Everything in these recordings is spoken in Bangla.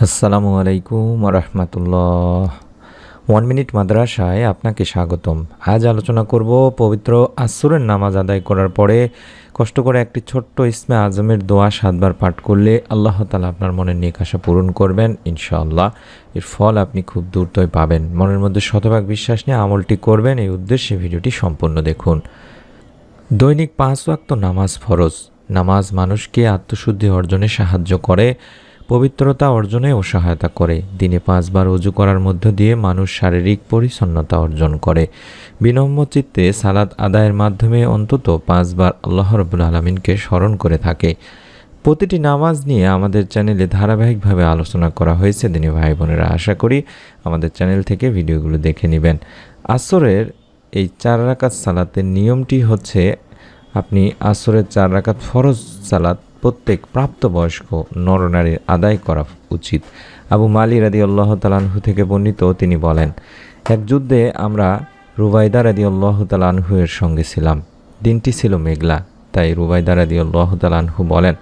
আসসালামু আলাইকুম রহমতুল্লাহ। 1 মিনিট মাদ্রাসায় আপনাকে স্বাগতম। আজ আলোচনা করব পবিত্র আসরের নামাজ আদায় করার পরে কষ্ট করে একটি ছোট্ট ইসমে আজমের দোয়া 7 বার পাঠ করলে আল্লাহ তাআলা আপনার মনের নেক আশা পূরণ করবেন ইনশাআল্লাহ। এর ফল আপনি খুব দ্রুতই পাবেন। মনের মধ্যে শতভাগ বিশ্বাস নিয়ে আমলটি করবেন, এই উদ্দেশ্যে ভিডিওটি সম্পূর্ণ দেখুন। দৈনিক 5 ওয়াক্ত নামাজ ফরজ। নামাজ মানুষকে আত্মশুদ্ধি অর্জনে সাহায্য করে, পবিত্রতা অর্জনেও সহায়তা করে। দিনে 5 বার ওযু করার মধ্য দিয়ে মানুষ শারীরিক পরিচ্ছন্নতা অর্জন করে। বিনম্র চিত্তে সালাত আদায়ের মাধ্যমে অন্তত 5 বার আল্লাহ রাব্বুল আলামিনকে স্মরণ করে থাকে। প্রতিটি নামাজ নিয়ে আমাদের চ্যানেলে ধারাবাহিকভাবে আলোচনা করা হয়েছে। দিনী ভাই বোনেরা, আশা করি আমাদের চ্যানেল থেকে ভিডিওগুলো দেখে নেবেন। আসরের এই 4 রাকাত সালাতের নিয়মটি হচ্ছে, আপনি আসরের 4 রাকাত ফরজ সালাত প্রত্যেক প্রাপ্তবয়স্ক নরনারীর আদায় করা উচিত। আবু মালি রাদিয়াল্লাহু তাআলা আনহু থেকে বর্ণিত, তিনি বলেন, এক যুদ্ধে আমরা রুবাইদা রাদিয়াল্লাহু তাআলা আনহু এর সঙ্গে ছিলাম। দিনটি ছিল মেঘলা, তাই রুবাইদা রাদিয়াল্লাহু তাআলা আনহু বলেন,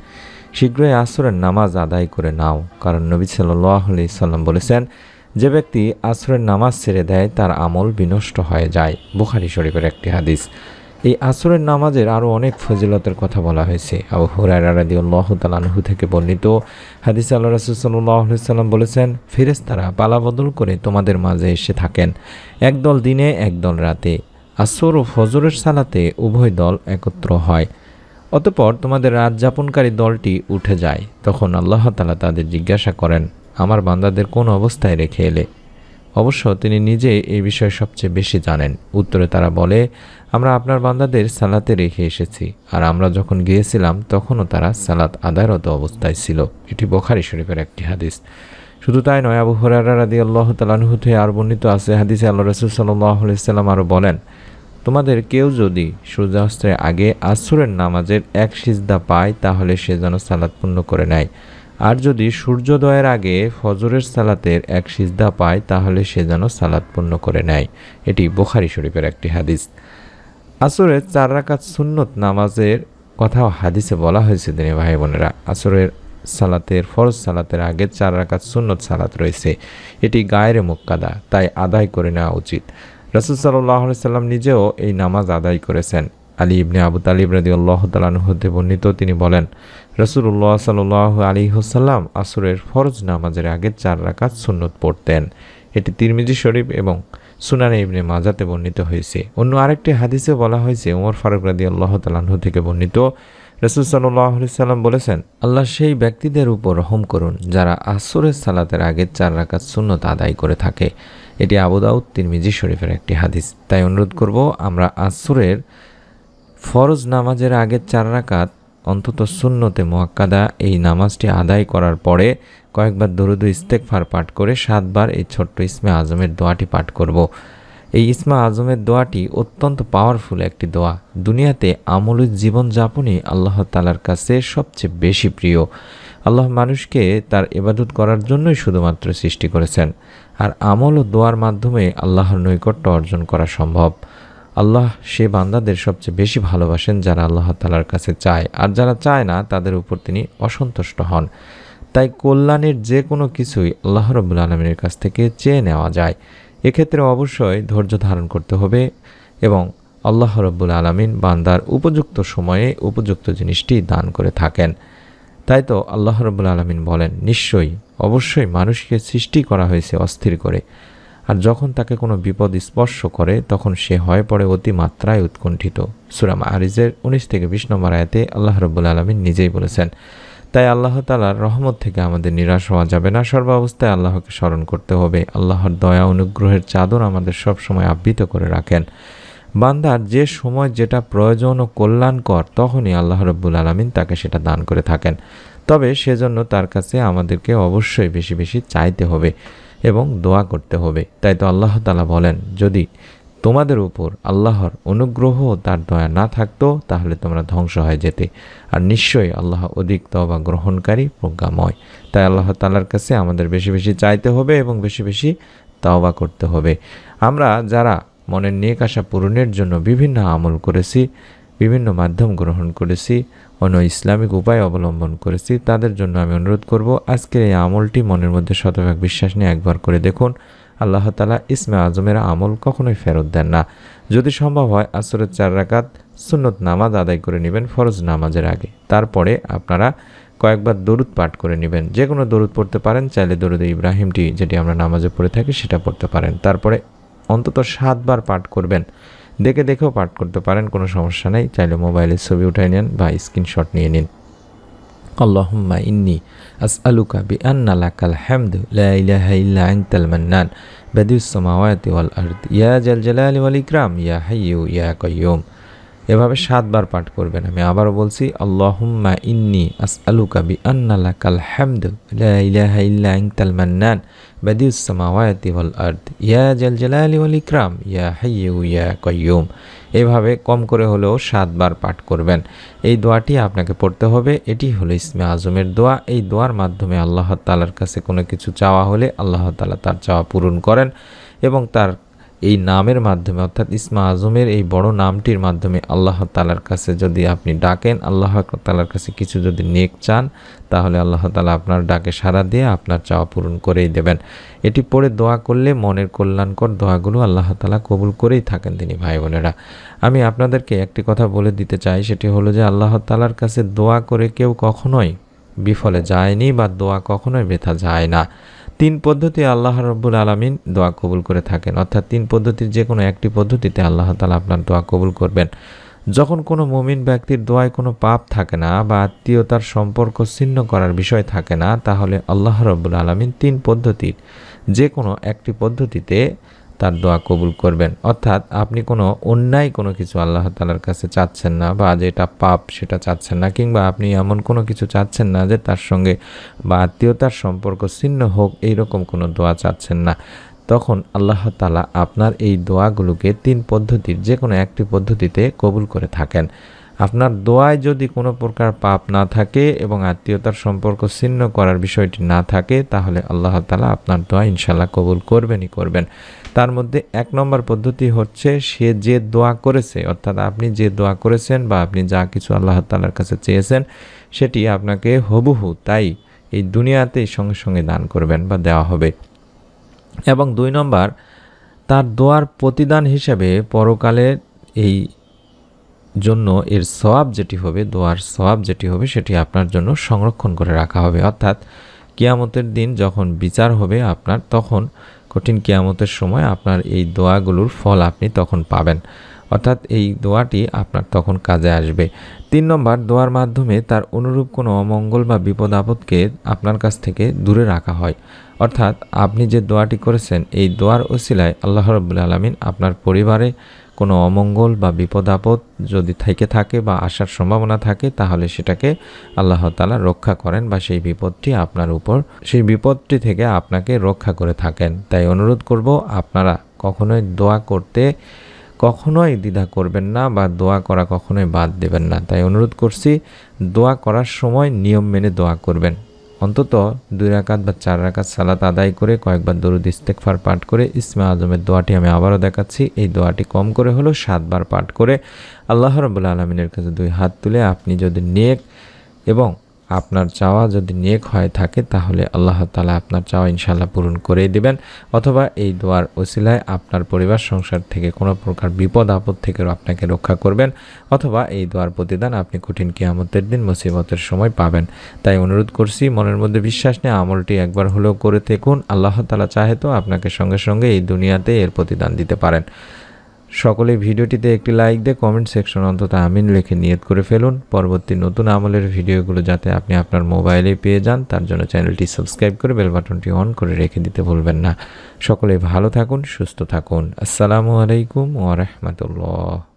শীঘ্রই আসরের নামাজ আদায় করে নাও, কারণ নবী সাল্লাল্লাহু আলাইহি সাল্লাম বলেছেন, যে ব্যক্তি আসরের নামাজ ছেড়ে দেয় তার আমল বিনষ্ট হয়ে যায়। বুখারী শরীফের একটি হাদিস। এই আসরের নামাজের আরও অনেক ফজিলতের কথা বলা হয়েছে। আবু হুরায়রা রাদিয়াল্লাহু তাআলা আনহু থেকে বর্ণিত হাদিসে আল্লাহ রাসূল সাল্লাল্লাহু আলাইহি সাল্লাম বলেছেন, ফেরেশতারা পালাবদল করে তোমাদের মাঝে এসে থাকেন, একদল দিনে একদল রাতে। আসর ও ফজরের সালাতে উভয় দল একত্র হয়। অতঃপর তোমাদের রাত যাপনকারী দলটি উঠে যায়। তখন আল্লাহ তাআলা তাদের জিজ্ঞাসা করেন, আমার বান্দাদের কোন অবস্থায় রেখে এলে? অবশ্য তিনি নিজে এই বিষয়ে সবচেয়ে বেশি জানেন। উত্তরে তারা বলে, আমরা আপনার বান্দাদের সালাতে রেখে এসেছি, আর আমরা যখন গিয়েছিলাম তখনও তারা সালাত আদায়রত অবস্থায় ছিল। এটি বুখারী শরীফের একটি হাদিস। শুধু তাই নয়, আবু হুরায়রা রাদিয়াল্লাহু তাআলা আনহু থেকে আর বর্ণিত আছে হাদিসে আল্লাহ রাসূল সাল্লাল্লাহু আলাইহি সাল্লাম আরও বলেন, তোমাদের কেউ যদি সূর্যাস্তের আগে আসরের নামাজের এক সিজদা পায় তাহলে সে যেন সালাত পূর্ণ করে নেয়, আর যদি সূর্যোদয়ের আগে ফজরের সালাতের এক সিজদা পায় তাহলে সে যেন সালাত পূর্ণ করে নেয়। এটি বুখারী শরীফের একটি হাদিস। আসরের 4 রাকাত সুন্নত নামাজের কথাও হাদিসে বলা হয়েছে। দিনী ভাই বোনেরা, আসরের সালাতের ফরজ সালাতের আগে 4 রাকাত সুন্নত সালাত রয়েছে। এটি গায়রে মুক্কাদা, তাই আদায় করে নেওয়া উচিত। রাসূল সাল্লাল্লাহু আলাইহি সাল্লাম নিজেও এই নামাজ আদায় করেছেন। আলী ইবনে আবু তালিব রাদিয়াল্লাহু তাআলা আনহু হতে বর্ণিত, তিনি বলেন, রাসূলুল্লাহ সাল্লাল্লাহু আলাইহি ওয়াসাল্লাম আসরের ফরজ নামাজের আগে 4 রাকাত সুন্নত পড়তেন। এটি তিরমিজি শরীফ এবং সুনানে ইবনে মাজাতে বর্ণিত হয়েছে। অন্য আরেকটি হাদিসে বলা হয়েছে, ওমর ফারুক রাদিয়াল্লাহু তাআলা আনহু থেকে বর্ণিত, রাসূল সাল্লাল্লাহু আলাইহি সাল্লাম বলেছেন, আল্লাহ সেই ব্যক্তিদের উপর রহম করুন যারা আসরের সালাতের আগে 4 রাকাত সুন্নত আদায় করে থাকে। এটি আবু দাউদ তিরমিজি শরীফের একটি হাদিস। তাই অনুরোধ করব, আমরা আসরের ফরজ নামাজের আগে 4 রাকাত অন্তত সুন্নতে মুআক্কাদা এই নামাজটি আদায় করার পরে কয়েকবার দরুদ ও ইস্তেগফার পাঠ করে 7 বার এই ছোট্ট ইসমে আজমের দোয়াটি পাঠ করব। এই ইসমে আজমের দোয়াটি অত্যন্ত পাওয়ারফুল একটি দোয়া। দুনিয়াতে আমলি জীবনযাপনই আল্লাহ তাআলার কাছে সবচেয়ে বেশি প্রিয়। আল্লাহ মানুষকে তার ইবাদত করার জন্যই শুধুমাত্র সৃষ্টি করেছেন, আর আমল ও দোয়ার মাধ্যমে আল্লাহর নৈকট্য অর্জন করা সম্ভব। আল্লাহ সে বান্দাদের সবচেয়ে বেশি ভালোবাসেন যারা আল্লাহ তাআলার কাছে চায়, আর যারা চায় না তাদের উপর তিনি অসন্তুষ্ট হন। তাই কল্যাণের যে কোনো কিছুই আল্লাহ রাব্বুল আলামিনের কাছ থেকে চেয়ে নেওয়া যায়। এক্ষেত্রে অবশ্যই ধৈর্য ধারণ করতে হবে এবং আল্লাহ রাব্বুল আলামিন বান্দার উপযুক্ত সময়ে উপযুক্ত জিনিসটি দান করে থাকেন। তাই তো আল্লাহ রাব্বুল আলামিন বলেন, নিশ্চয়ই অবশ্যই মানুষকে সৃষ্টি করা হয়েছে অস্থির করে, আর যখন তাকে কোনো বিপদ স্পর্শ করে তখন সে হয়ে পড়ে অতি মাত্রায় উৎকণ্ঠিত। সূরা মাআরিজের 19 থেকে 20 নম্বর আয়াতে আল্লাহ রাব্বুল আলামিন নিজেই বলেছেন। তাই আল্লাহ তাআলার রহমত থেকে আমাদের নিরাশ হওয়া যাবে না। সর্বাবস্থায় আল্লাহকে স্মরণ করতে হবে। আল্লাহর দয়া অনুগ্রহের চাদর আমাদের সব সময় আবৃত করে রাখেন। বান্দার যে সময় যেটা প্রয়োজন ও কল্যাণকর তখনই আল্লাহ রাব্বুল আলামিন তাকে সেটা দান করে থাকেন। তবে সেজন্য তার কাছে আমাদেরকে অবশ্যই বেশি বেশি চাইতে হবে এবং দোয়া করতে হবে। তাই তো আল্লাহ তাআলা বলেন, যদি তোমাদের উপর আল্লাহর অনুগ্রহ তার দয়া না থাকতো তাহলে তোমরা ধ্বংস হয়ে যেতে, আর নিশ্চয়ই আল্লাহ অধিক তওবা গ্রহণকারী প্রজ্ঞাময়। তাই আল্লাহ তাআলার কাছে আমাদের বেশি বেশি চাইতে হবে এবং বেশি বেশি তওবা করতে হবে। আমরা যারা মনের নেক আশা পূরণের জন্য বিভিন্ন আমল করেছি, বিভিন্ন মাধ্যম গ্রহণ করেছি, অন্য ইসলামিক উপায় অবলম্বন করেছি, তাদের জন্য আমি অনুরোধ করব আজকের এই আমলটি মনের মধ্যে শতভাগ বিশ্বাস নিয়ে একবার করে দেখুন। আল্লাহ তাআলা ইসমে আজমের আমল কখনোই ফেরত দেন না। যদি সম্ভব হয় আসরের 4 রাকাত সুন্নত নামাজ আদায় করে নেবেন ফরজ নামাজের আগে, তারপরে আপনারা কয়েকবার দরুদ পাঠ করে নেবেন। যে কোনো দরুদ পড়তে পারেন, চাইলে দরুদে ইব্রাহিমটি যেটি আমরা নামাজে পড়ে থাকি সেটা পড়তে পারেন। তারপরে অন্তত 7 বার পাঠ করবেন। দেখে দেখেও পাঠ করতে পারেন, কোনো সমস্যা নেই। চাইলে মোবাইলের ছবি উঠাই নেন বা স্ক্রিনশট নিয়ে নিন। আল্লাহুম্মা ইন্নী আসআলুকা বিআন্না লাকাল হামদু লা ইলাহা ইল্লা আনতাল মান্নান বাদিউস সামাওয়াতি ওয়াল আরদ ইয়া জাল জালালি ওয়াল ইকরাম ইয়া হাইয়্যু ইয়া কাইয়্যুম। এভাবে 7 বার পাঠ করবেন। আমি আবারও বলছি, আল্লাহুম্মা ইন্নী আসআলুকা বিআন্না লাকাল হামদু লা ইলাহা ইল্লা আনতাল মান্নান বাদিউস সামাওয়াতি ওয়াল আরদ ইয়া জাল জালালি ওয়াল ইকরাম ইয়া হাইয়্যু ইয়া কাইয়্যুম। এভাবে কম করে হলেও 7 বার পাঠ করবেন। এই দোয়াটি আপনাকে পড়তে হবে। এটি হলো ইসমে আজমের দোয়া। এই দোয়ার মাধ্যমে আল্লাহ তাআলার কাছে কোনো কিছু চাওয়া হলে আল্লাহ তাআলা তার চাওয়া পূরণ করেন, এবং তার এই নামের মাধ্যমে অর্থাৎ ইসমে আজমের এই বড় নামটির মাধ্যমে আল্লাহ তাআলার কাছে যদি আপনি ডাকেন, আল্লাহ তাআলার কাছে কিছু যদি নেক চান, তাহলে আল্লাহ তাআলা আপনার ডাকে সাড়া দিয়ে আপনার চাওয়া পূরণ করেই দেবেন। এটি পড়ে দোয়া করলে মনের কল্যাণকর দোয়াগুলো আল্লাহ তাআলা কবুল করেই থাকেন তিনি। ভাই বোনেরা, আমি আপনাদেরকে একটি কথা বলে দিতে চাই, সেটি হলো যে আল্লাহ তাআলার কাছে দোয়া করে কেউ কখনোই বিফলে যায়নি বা দোয়া কখনোই বৃথা যায় না। 3 পদ্ধতি আল্লাহ রাব্বুল আলামিন দোয়া কবুল করে থাকেন, অর্থাৎ 3 পদ্ধতির যে কোনো একটি পদ্ধতিতে আল্লাহ তাআলা আপনার দোয়া কবুল করবেন। যখন কোনো মুমিন ব্যক্তির দোয়ায় কোনো পাপ থাকে না বা আত্মীয়তার সম্পর্ক ছিন্ন করার বিষয় থাকে না, তাহলে আল্লাহ রাব্বুল আলামিন 3 পদ্ধতির যে কোনো একটি পদ্ধতিতে তার দোয়া কবুল করবেন। অর্থাৎ আপনি কোনো অন্যায় কোনো কিছু আল্লাহ তাআলার কাছে চাচ্ছেন না, বা যেটা পাপ সেটা চাচ্ছেন না, কিংবা আপনি এমন কোনো কিছু চাচ্ছেন না যে তার সঙ্গে বা আত্মীয়তার সম্পর্ক ছিন্ন হোক, এইরকম কোনো দোয়া চাচ্ছেন না, তখন আল্লাহ তাআলা আপনার এই দোয়াগুলোকে 3 পদ্ধতির যে কোনো একটি পদ্ধতিতে কবুল করে থাকেন। আপনার দোয়ায় যদি কোনো প্রকার পাপ না থাকে এবং আত্মীয়তার সম্পর্ক ছিন্ন করার বিষয়টি না থাকে, তাহলে আল্লাহ তাআলা আপনার দোয়া ইনশাআল্লাহ কবুল করবেনই করবেন। তার মধ্যে 1 নম্বর পদ্ধতি হচ্ছে, সে যে দোয়া করেছে, অর্থাৎ আপনি যে দোয়া করেছেন বা আপনি যা কিছু আল্লাহ তাআলার কাছে চেয়েছেন, সেটি আপনাকে হুবহু তাই এই দুনিয়াতেই সঙ্গে সঙ্গে দান করবেন বা দেওয়া হবে। এবং 2 নম্বর, তার দোয়ার প্রতিদান হিসেবে পরকালের এই জন্য এর সওয়াব যেটি হবে, দোয়ার সওয়াব যেটি হবে, সেটি আপনার জন্য সংরক্ষণ করে রাখা হবে। অর্থাৎ কিয়ামতের দিন যখন বিচার হবে আপনার, তখন কঠিন কিয়ামতের সময় আপনার এই দোয়াগুলোর ফল আপনি তখন পাবেন। অর্থাৎ এই দোয়াটি আপনার তখন কাজে আসবে। 3 নম্বর, দোয়ার মাধ্যমে তার অনুরূপ কোনো অমঙ্গল বা বিপদ আপদকে আপনার কাছ থেকে দূরে রাখা হয়। অর্থাৎ আপনি যে দোয়াটি করেছেন, এই দোয়ার ওসিলায় আল্লাহ রাব্বুল আলামিন আপনার পরিবারে কোনো অমঙ্গল বা বিপদ আপদ যদি থেকে থাকে বা আসার সম্ভাবনা থাকে, তাহলে সেটাকে আল্লাহ তাআলা রক্ষা করেন বা সেই বিপদটি থেকে আপনাকে রক্ষা করে থাকেন। তাই অনুরোধ করব, আপনারা কখনোই দোয়া করতে কখনোই দ্বিধা করবেন না বা দোয়া করা কখনোই বাদ দেবেন না। তাই অনুরোধ করছি, দোয়া করার সময় নিয়ম মেনে দোয়া করবেন। অন্তত 2 রাকাত বা 4 রাকাত সালাত আদায় করে কয়েকবার দরুদ ইস্তেগফার পাঠ করে ইসমে আজমের দোয়াটি আমি আবারও দেখাচ্ছি। এই দোয়াটি কম করে হলেও 7 বার পাঠ করে আল্লাহ রাব্বুল আলামিনের কাছে 2 হাত তুলে আপনি যদি নেক এবং আপনার চাওয়া যদি নেক হয়ে থাকে, তাহলে আল্লাহ তাআলা আপনার চাওয়া ইনশাআল্লাহ পূরণ করেই দেবেন। অথবা এই দোয়ার ওসিলায় আপনার পরিবার সংসার থেকে কোনো প্রকার বিপদ আপদ থেকেও আপনাকে রক্ষা করবেন, অথবা এই দোয়ার প্রতিদান আপনি কঠিন কিয়ামতের দিন মুসিবতের সময় পাবেন। তাই অনুরোধ করছি, মনের মধ্যে বিশ্বাস নিয়ে আমলটি একবার হলেও করে দেখুন। আল্লাহ তাআলা চাহে তো আপনাকে সঙ্গে সঙ্গে এই দুনিয়াতে এর প্রতিদান দিতে পারেন। সকলে ভিডিওটিতে একটি লাইক দিয়ে কমেন্ট সেকশন অন্তত আমিন লিখে নিয়ত করে ফেলুন। পরবর্তী নতুন আমলের ভিডিওগুলো যাতে আপনি আপনার মোবাইলে পেয়ে যান, তার জন্য চ্যানেলটি সাবস্ক্রাইব করে বেল বাটনটি অন করে রেখে দিতে ভুলবেন না। সকলে ভালো থাকুন, সুস্থ থাকুন। আসসালামু আলাইকুম ওয়া রাহমাতুল্লাহ।